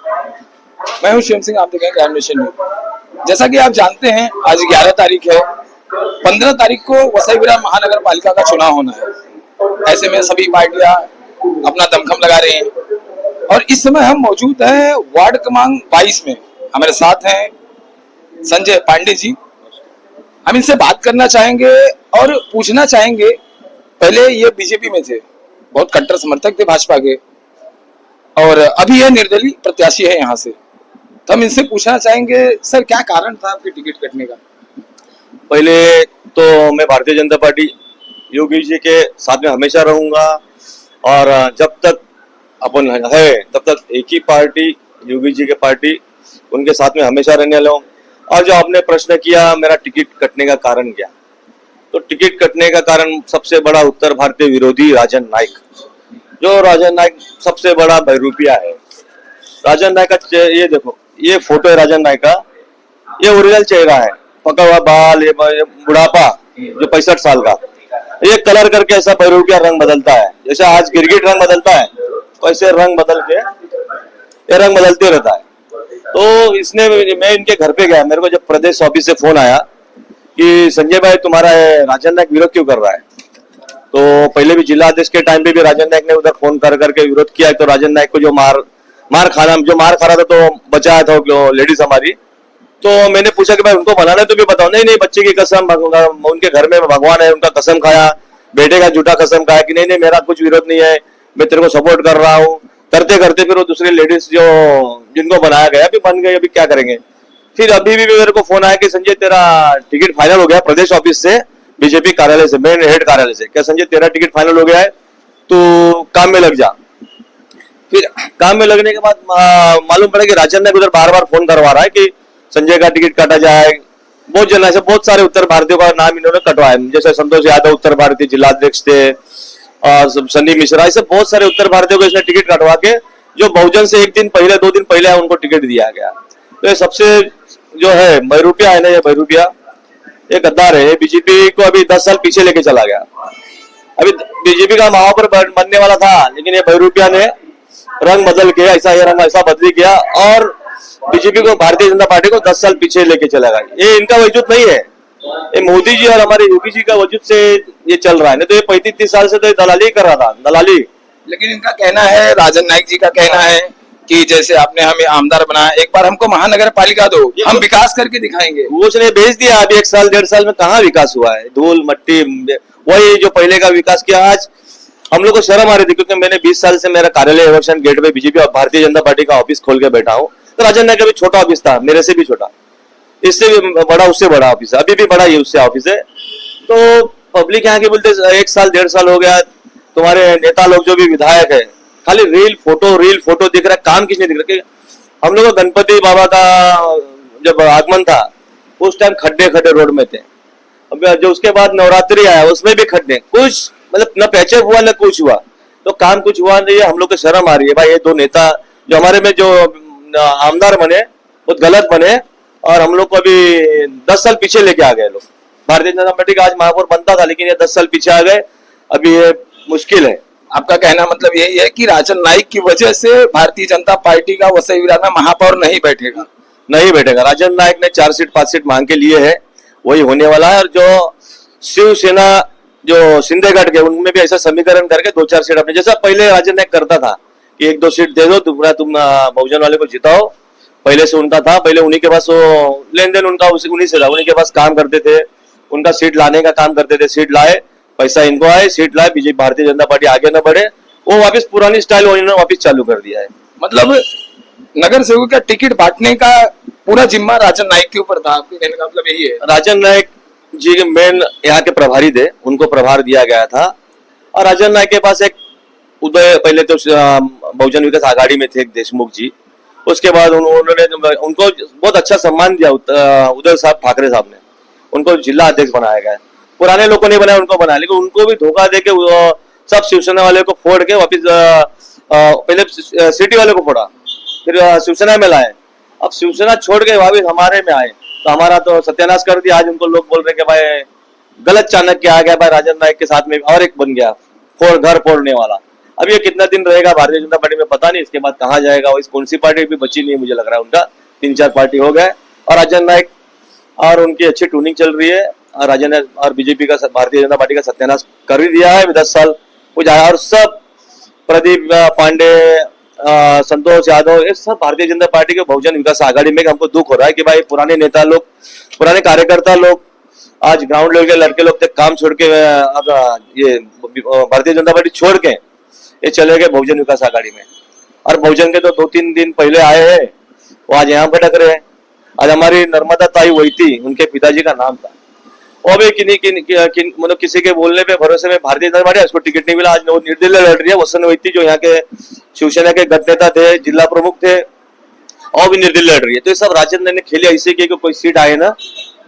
मैं हूं शिव सिंह, आप देखें क्राइम नेशन न्यूज। जैसा कि आप जानते हैं, आज 11 तारीख है। 15 तारीख को वसई विरार महानगर पालिका का चुनाव होना है। ऐसे में सभी पार्टियां अपना दमखम लगा रही हैं और इस समय हम मौजूद हैं वार्ड क्रमांक 22 में। हमारे साथ हैं संजय पांडे जी। हम इनसे बात करना चाहेंगे और पूछना चाहेंगे, पहले ये बीजेपी में थे, बहुत कट्टर समर्थक थे भाजपा के, और अभी यह निर्दलीय प्रत्याशी है यहाँ से। तो हम इनसे पूछना चाहेंगे, सर क्या कारण था आपके टिकट कटने का? पहले तो मैं भारतीय जनता पार्टी योगी जी के साथ में हमेशा रहूंगा और जब तक अपन है तब तक एक ही पार्टी, योगी जी के पार्टी, उनके साथ में हमेशा रहने वाला हूँ। और जो आपने प्रश्न किया मेरा टिकट कटने का कारण क्या, तो टिकट कटने का कारण सबसे बड़ा उत्तर भारतीय विरोधी राजन नाइक, जो राजन नाइक सबसे बड़ा बहरूपिया है। राजन नाइक का ये देखो, ये फोटो है राजन नाइक का, ये ओरिजिनल चेहरा है, पका हुआ बाल, ये बुढ़ापा, जो 65 साल का, ये कलर करके ऐसा बहरूपिया रंग बदलता है। जैसे आज गिरगिट रंग बदलता है वैसे रंग बदल के ये रंग बदलते रहता है। तो इसने, मैं इनके घर पे गया, मेरे को जब प्रदेश ऑफिस से फोन आया कि संजय भाई तुम्हारा राजन नाइक विरोध क्यों कर रहा है, तो पहले भी जिला अध्यक्ष के टाइम पे भी राजन नाइक ने उधर फोन कर करके विरोध किया। तो राजन नाइक को जो मार खा रहा था तो बचाया था लेडीज हमारी। तो मैंने पूछा कि भाई उनको बनाना तो भी बताओ। नहीं नहीं, बच्चे की कसम, उनके घर में भगवान है, उनका कसम खाया, बेटे का झूठा कसम खाया कि नहीं नहीं मेरा कुछ विरोध नहीं है, मैं तेरे को सपोर्ट कर रहा हूँ। करते करते फिर वो दूसरी लेडीज जो जिनको बनाया गया अभी बन गए, अभी क्या करेंगे। फिर अभी भी मेरे को फोन आया कि संजय तेरा टिकट फाइनल हो गया प्रदेश ऑफिस से, बीजेपी कार्यालय से, मेन हेड कार्यालय से, क्या संजय तेरा टिकट फाइनल हो गया है, तो काम में लग जा। फिर काम में लगने के बाद मालूम पड़ा कि राजन ने उधर बार बार फोन करवा रहा है कि संजय का टिकट काटा जाए। बहुत जन ऐसे बहुत सारे उत्तर भारतीयों का नाम इन्होंने कटवाया, जैसे संतोष यादव उत्तर भारतीय जिला अध्यक्ष थे, और सन्नी मिश्रा, ऐसे बहुत सारे उत्तर भारतीयों को इसने टिकट कटवा के, जो बहुजन से 1 दिन पहले 2 दिन पहले उनको टिकट दिया गया। तो ये सबसे जो है बहरूपिया है ना, ये बहरूपिया, ये गद्दार है। बीजेपी को अभी 10 साल पीछे लेके चला गया। अभी बीजेपी का महापौर बनने वाला था, लेकिन ये बहरूपिया ने रंग बदल के ऐसा, ये रंग ऐसा बदली किया और बीजेपी को, भारतीय जनता पार्टी को 10 साल पीछे लेके चला गया। ये इनका वजूद नहीं है, ये मोदी जी और हमारे योगी जी का वजूद से ये चल रहा है। नहीं तो ये 35-30 साल से तो दलाली कर रहा था, दलाली। लेकिन इनका कहना है, राजन नाइक जी का कहना है कि जैसे आपने हमें आमदार बनाया, एक बार हमको महानगर पालिका दो, हम विकास करके दिखाएंगे। वो उसने भेज दिया। अभी 1 साल 1.5 साल में कहाँ विकास हुआ है, धूल मट्टी, वही जो पहले का विकास किया। आज हम लोग को शर्म आ रही थी क्योंकि मैंने 20 साल से मेरा कार्यालय एवर्सन गेट पे बीजेपी और भारतीय जनता पार्टी का ऑफिस खोल के बैठा हूँ। तो राजन नाइक का भी छोटा ऑफिस था, मेरे से भी छोटा, इससे भी बड़ा, उससे बड़ा ऑफिस है, अभी भी बड़ा ये उससे ऑफिस है। तो पब्लिक यहाँ के बोलते 1 साल 1.5 साल हो गया, तुम्हारे नेता लोग जो भी विधायक है खाली रील फोटो दिख रहा है, काम किसने दिख रहा है। हम लोग गणपति बाबा का जब आगमन था उस टाइम खड्डे रोड में थे। अब जो उसके बाद नवरात्रि आया उसमें भी खड्डे, कुछ मतलब न पैचअप हुआ न कुछ हुआ, तो काम कुछ हुआ नहीं है। हम लोग को शर्म आ रही है भाई, ये 2 नेता जो हमारे में जो आमदार बने बहुत गलत बने और हम लोग को अभी 10 साल पीछे लेके आ गए लोग। भारतीय जनता पार्टी का आज महापौर बनता था, लेकिन ये 10 साल पीछे आ गए, अभी ये मुश्किल है। आपका कहना मतलब यही है कि राजन नाइक की वजह से भारतीय जनता पार्टी का वसई विरार में महापौर नहीं बैठेगा? नहीं बैठेगा। राजन नाइक ने 4 सीट 5 सीट मांग के लिए है, वही होने वाला है। और जो शिवसेना जो सिंधेगढ़ के, उनमें भी ऐसा समीकरण करके 2-4 सीट अपने, जैसा पहले राजन नाइक करता था कि 1-2 सीट दे दो, तुम बहुजन वाले को जिताओ, पहले से उनका था, पहले उन्हीं के पास वो लेन देन उनका उन्हीं से था, उन्हीं के पास काम करते थे, उनका सीट लाने का काम करते थे, सीट लाए, पैसा इनको आए, सीट लाए, बीजेपी भारतीय जनता पार्टी आगे न बढ़े, वो वापस पुरानी स्टाइल उन्होंने वापस चालू कर दिया है। मतलब नगर सेवक का टिकट बांटने का पूरा जिम्मा राजन नाइक के ऊपर था, आपके कहने का मतलब यही है? राजन नाइक जी मेन यहाँ के प्रभारी थे, उनको प्रभार दिया गया था। और राजन नाइक के पास एक उदय, पहले तो बहुजन विकास आघाड़ी में थे एक देशमुख जी, उसके बाद उन्होंने उनको बहुत अच्छा सम्मान दिया, उदय साहब ठाकरे साहब ने उनको जिला अध्यक्ष बनाया गया। पुराने लोगों ने बनाया, उनको बनाया, लेकिन उनको भी धोखा देके सब शिवसेना वाले को फोड़ के वापिस पहले सिटी वाले को फोड़ा, फिर शिवसेना में लाए, अब शिवसेना छोड़ के वापिस हमारे में आए, तो हमारा तो सत्यानाश कर दिया। आज उनको लोग बोल रहे कि भाई गलत चाणक्य आ गया भाई, राजन नाइक के साथ में और एक बन गया घर फोड़ने वाला। अब ये कितना दिन रहेगा भारतीय जनता पार्टी में पता नहीं, इसके बाद कहाँ जाएगा, और इस कौन सी पार्टी भी बची नहीं है मुझे लग रहा है उनका, 3-4 पार्टी हो गए। और राजन नायक और उनकी अच्छी ट्यूनिंग चल रही है, और राजन और बीजेपी का, भारतीय जनता पार्टी का सत्यानाश कर ही दिया है 10 साल कुछ। और सब प्रदीप पांडे, संतोष यादव, ये सब भारतीय जनता पार्टी के बहुजन विकास आघाड़ी में। हमको दुख हो रहा है कि भाई पुराने नेता लोग, पुराने कार्यकर्ता लोग आज ग्राउंड लेवल के लड़के लोग तक काम छोड़ के अब ये भारतीय जनता पार्टी छोड़ के ये चले गए बहुजन विकास आघाड़ी में। और बहुजन के तो 2-3 दिन पहले आए हैं, वो आज यहाँ भटक रहे हैं। आज हमारी नर्मदा ताई वैती, उनके पिताजी का नाम था, वो भी मतलब किसी के बोलने पे भरोसे में भारतीय जनता पार्टी उसको टिकट नहीं मिला। आज वो निर्दलीय लड़ रही है। वसंत वैती जो यहाँ के शिवसेना के गठ नेता थे, जिला प्रमुख थे, और भी निर्दलीय लड़ रही है। तो ये सब राजन ने खेली ऐसे की कोई सीट आए ना,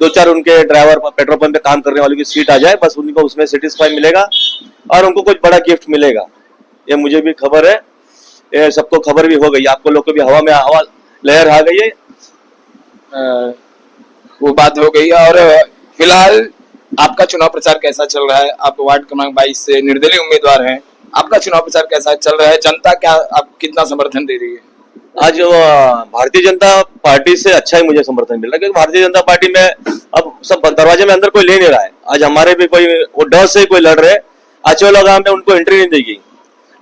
2-4 उनके ड्राइवर पेट्रोल पंप पे काम करने वालों की सीट आ जाए, बस उनको उसमें सेटिस्फाई मिलेगा और उनको कुछ बड़ा गिफ्ट मिलेगा। ये मुझे भी खबर है, ये सबको खबर भी हो गई, आपको लोग को भी हवा में हवा लहर आ गई है। वो बात हो गई। और फिलहाल आपका चुनाव प्रचार कैसा चल रहा है? आप वार्ड क्रमांक 22 से निर्दलीय उम्मीदवार हैं, आपका चुनाव प्रचार कैसा चल रहा है? जनता क्या आप कितना समर्थन दे रही है? आज भारतीय जनता पार्टी से अच्छा ही मुझे समर्थन मिल रहा है, क्योंकि भारतीय जनता पार्टी में अब सब दरवाजे में अंदर कोई ले नहीं रहा है। आज हमारे भी कोई वो डर से कोई लड़ रहे, अचोला गांव में उनको एंट्री नहीं देगी,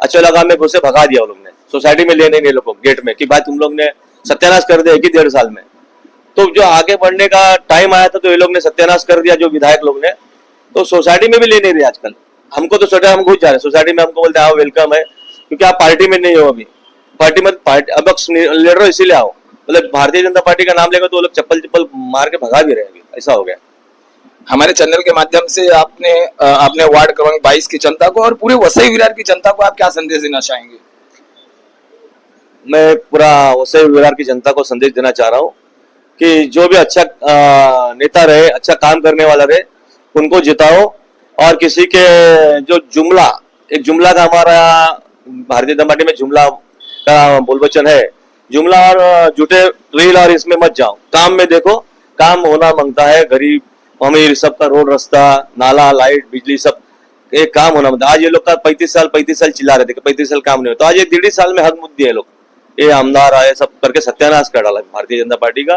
अचोला गांव में घुसे भगा दिया उन लोग ने, सोसाइटी में लेने नहीं लोग गेट में कि भाई तुम लोग ने सत्यानाश कर दिया 1-1.5 साल में। तो जो आगे बढ़ने का टाइम आया था तो ये लोग ने सत्यानाश कर दिया, जो विधायक लोग ने, तो सोसाइटी में भी ले नहीं रहे आजकल। हमको तो सोचा हम घुस जा रहे सोसाइटी में, हमको बोलते आओ वेलकम है, क्योंकि आप पार्टी में नहीं हो अभी, पार्टी में अब लड़ रहे हो इसीलिए आओ। मतलब भारतीय जनता पार्टी का नाम लेकर तो वो लोग चप्पल मार के भगा भी रहे अभी, ऐसा हो गया। हमारे चैनल के माध्यम से आपने वार्ड क्रमांक 22 की जनता को और पूरे वसई विरार की जनता को आप क्या संदेश देना चाहेंगे? मैं पूरा वसई विरार की जनता को संदेश देना चाह रहा हूँ कि जो भी अच्छा नेता रहे, अच्छा काम करने वाला रहे, उनको जिताओ। और किसी के जो एक जुमला का हमारा भारतीय जनता पार्टी में जुमला का बोलवचन है, जुमला और झूठे रील और इसमें मत जाओ, काम में देखो, काम होना मांगता है। गरीब अमीर सबका रोड रास्ता, नाला, लाइट, बिजली सब एक काम होना मांगता है। आज ये लोग का 35 साल चिल्ला रहे थे कि 35 साल काम नहीं होता, आज ये 1.5 साल में हक मुद्दे है लोग, ये आमदार आए सब करके सत्यानाश कर डाला भारतीय जनता पार्टी का।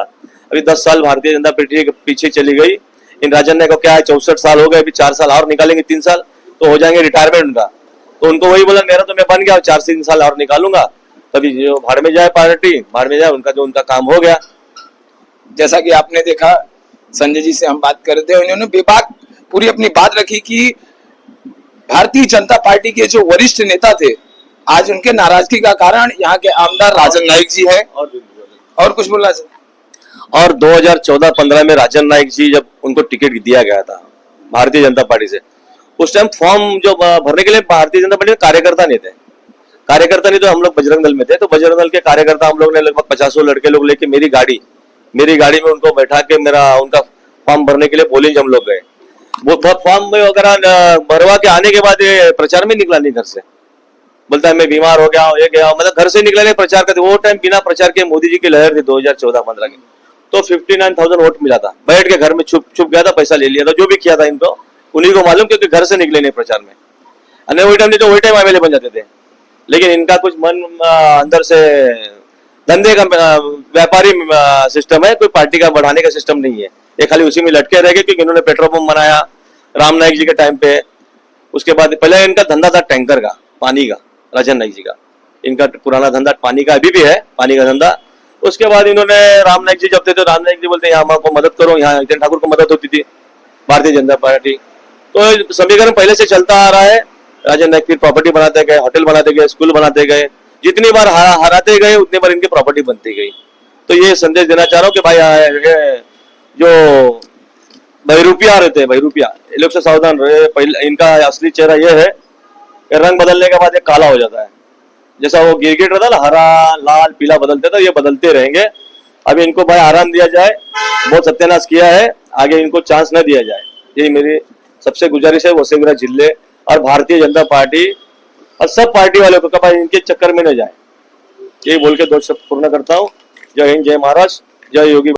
अभी 10 साल भारतीय जनता पार्टी के पीछे चली गई। इन राजन ने को क्या है 64 साल हो गए, अभी 4 साल और निकालेंगे, 3 साल तो हो जाएंगे रिटायरमेंट उनका। तो उनको वही बोला मेरा तो मैं बन गया, 4-3 साल और निकालूंगा, तभी जो भाड़ में जाए पार्टी, भाड़ में जाए, उनका जो उनका काम हो गया। जैसा कि आपने देखा, संजय जी से हम बात कर रहे थे, उन्होंने बेबाक पूरी अपनी बात रखी कि भारतीय जनता पार्टी के जो वरिष्ठ नेता थे, आज उनके नाराजगी का कारण यहाँ के आमदार राजन नायक जी है। और कुछ बोलना चाहिए? और 2014-15 में राजन नायक जी जब उनको टिकट दिया गया था भारतीय जनता पार्टी से, उस टाइम फॉर्म जो भरने के लिए भारतीय जनता पार्टी में कार्यकर्ता नहीं थे, कार्यकर्ता नहीं तो हम लोग बजरंग दल में थे। तो बजरंग दल के कार्यकर्ता हम लोग ने लगभग 50 लड़के लोग लेके मेरी गाड़ी में उनको बैठा के उनका फॉर्म भरने के लिए बोलेंज हम लोग गए। वो फॉर्म में वगैरह भरवा के आने के बाद प्रचार में निकला नहीं घर से, बोलता है मैं बीमार हो गया हूँ, ये गया, मतलब घर से निकला नहीं प्रचार करते। वो टाइम बिना प्रचार के मोदी जी की लहर थी 2014-15 की, तो 59,000 वोट मिला था, बैठ के घर में छुप गया था, पैसा ले लिया था, जो भी किया था इनको उन्हीं को मालूम, क्योंकि घर से निकले नहीं प्रचार में। अन्य वही टाइम नहीं तो वही टाइम एमएलए बन जाते थे। लेकिन इनका कुछ मन अंदर से धंधे का व्यापारी सिस्टम है, कोई पार्टी का बढ़ाने का सिस्टम नहीं है। ये खाली उसी में लटके रह गए, क्योंकि इन्होंने पेट्रोल पंप बनाया राम नायक जी के टाइम पे। उसके बाद पहले इनका धंधा था टैंकर का, पानी का, राजन नायक जी का इनका पुराना धंधा पानी का अभी भी है, पानी का धंधा। उसके बाद इन्होंने राम नायक जी जब थे तो राम नायक जी बोलते हैं यहाँ को मदद करो, यहाँ जन ठाकुर को मदद होती थी भारतीय जनता पार्टी। तो समीकरण पहले से चलता आ रहा है। राजन नायक फिर प्रॉपर्टी बनाते गए, होटल बनाते गए, स्कूल बनाते गए, जितनी बार हराते गए उतनी बार इनकी प्रॉपर्टी बनती गई। तो ये संदेश देना चाह रहा हूँ कि भाई जो बहरूपिया रहते हैं, बहरूपिया, ये लोग से सावधान रहे। पहले इनका असली चेहरा ये है, रंग बदलने के बाद ये काला हो जाता है। जैसा वो गिरगिट रहता ना, हरा लाल पीला बदलते था, ये बदलते रहेंगे। अभी इनको भाई आराम दिया जाए, बहुत सत्यानाश किया है, आगे इनको चांस न दिया जाए, यही मेरी सबसे गुजारिश है वसई विरार जिले और भारतीय जनता पार्टी और सब पार्टी वालों को, भाई इनके चक्कर में न जाए। यही बोल के 2 शब्द पूर्ण करता हूँ। जय हिंद, जय महाराष्ट्र, जय योगी।